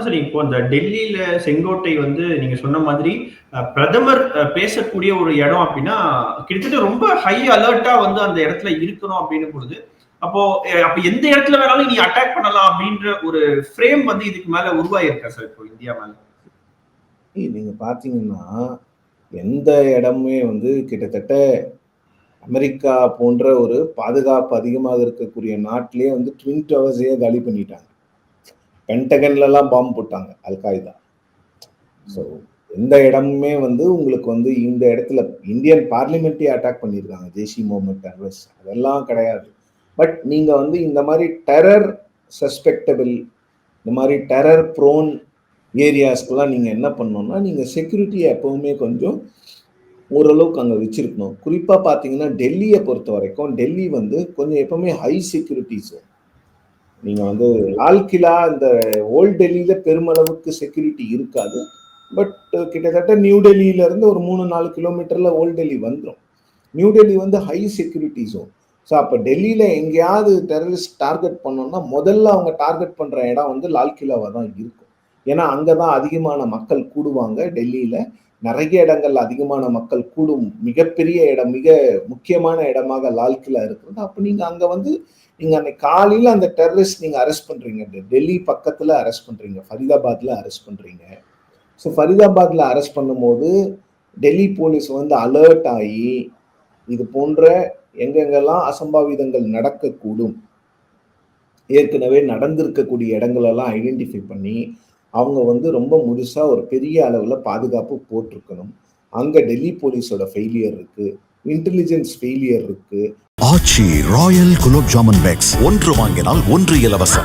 சரி. இப்போ இந்த டெல்லியில செங்கோட்டை வந்து நீங்க சொன்ன மாதிரி பிரதமர் பேசக்கூடிய ஒரு இடம் அப்படின்னா, கிட்டத்தட்ட ரொம்ப ஹை அலர்ட்டா வந்து அந்த இடத்துல இருக்கணும் அப்படின்னு பொழுது, அப்போ அப்ப எந்த இடத்துல வேணாலும் நீ அட்டாக் பண்ணலாம் அப்படின்ற ஒரு ஃப்ரேம் வந்து இதுக்கு மேல உருவாயிருக்கா சார் இப்போ இந்தியா மேல? நீங்க பார்த்தீங்கன்னா, எந்த இடமுமே வந்து கிட்டத்தட்ட அமெரிக்கா போன்ற ஒரு பாதுகாப்பு அதிகமாக இருக்கக்கூடிய நாட்டிலேயே வந்து ட்வின் டவர்ஸையே காலி பண்ணிட்டாங்க. பென்டகன்லலாம் பாம்பு போட்டாங்க அல்-காய்தா. ஸோ எந்த இடமுமே வந்து உங்களுக்கு வந்து இந்த இடத்துல இந்தியன் பார்லிமெண்ட்டயே அட்டாக் பண்ணியிருக்காங்க. ஜெய்ஷ் இ முகமது டெரரிஸ்ட் அதெல்லாம் கிடையாது. பட் நீங்க வந்து இந்த மாரி டெரர் சஸ்பெக்டபிள் இந்த மாரி டெரர் ப்ரோன் ஏரியாஸ்க்குலாம் நீங்க என்ன பண்ணணும்னா, நீங்க செக்யூரிட்டிய எப்பவுமே கொஞ்சம் ஓரளவுக்கு அங்க வச்சிருக்கணும். குறிப்பா பார்த்தீங்கன்னா, டெல்லிய பொறுத்தவரைக்கும், டெல்லி வந்து கொஞ்சம் எப்பவுமே ஹை செக்யூரிட்டி ஜோன். நீங்க வந்து லால் கிலா இந்த ஓல்ட் டெல்லியில பெருமளவுக்கு செக்யூரிட்டி இருக்காது. பட் கிட்டத்தட்ட நியூ டெல்லியில இருந்து ஒரு 3, 4 கிலோமீட்டர்ல ஓல்ட் டெல்லி வந்துரும். நியூ டெல்லி வந்து ஹை செக்யூரிட்டி ஜோன். ஸோ அப்ப டெல்லியில எங்கேயாவது டெரரிஸ்ட் டார்கெட் பண்ணோம்னா, முதல்ல அவங்க டார்கெட் பண்ற இடம் வந்து லால் கிலாவா தான் இருக்கும். ஏன்னா, அங்க தான் அதிகமான மக்கள் கூடுவாங்க டெல்லியில. நெறைய இடங்கள்ல அதிகமான மக்கள் கூடும் மிகப்பெரிய இடம், மிக முக்கியமான இடமாக லால் கிலா இருக்கிறது. அப்ப நீங்க அங்க வந்து நீங்க அன்னைக்கு காலையில அந்த டெரரிஸ்ட் நீங்க அரெஸ்ட் பண்றீங்க. டெல்லி பக்கத்துல அரெஸ்ட் பண்றீங்க. ஃபரிதாபாத்ல அரெஸ்ட் பண்றீங்க. ஸோ ஃபரிதாபாத்ல அரெஸ்ட் பண்ணும்போது, டெல்லி போலீஸ் வந்து அலர்ட் ஆயி, இது போன்ற எங்கெங்கெல்லாம் அசம்பாவிதங்கள் நடக்கக்கூடும், ஏற்கனவே நடந்திருக்கக்கூடிய இடங்களெல்லாம் ஐடென்டிஃபை பண்ணி, அவங்க வந்து ரொம்ப முழுசா ஒரு பெரிய அளவுல பாதுகாப்பு போட்டிருக்கணும். அங்க டெல்லி போலீஸோட ஃபெயிலியர் இருக்கு. இன்டெலிஜென்ஸ் ஃபெயிலியர் இருக்கு. ஆச்சி ராயல் குலோப் ஜாமுன் பேக்ஸ் 1 வாங்கினால் 1 இலவசம்.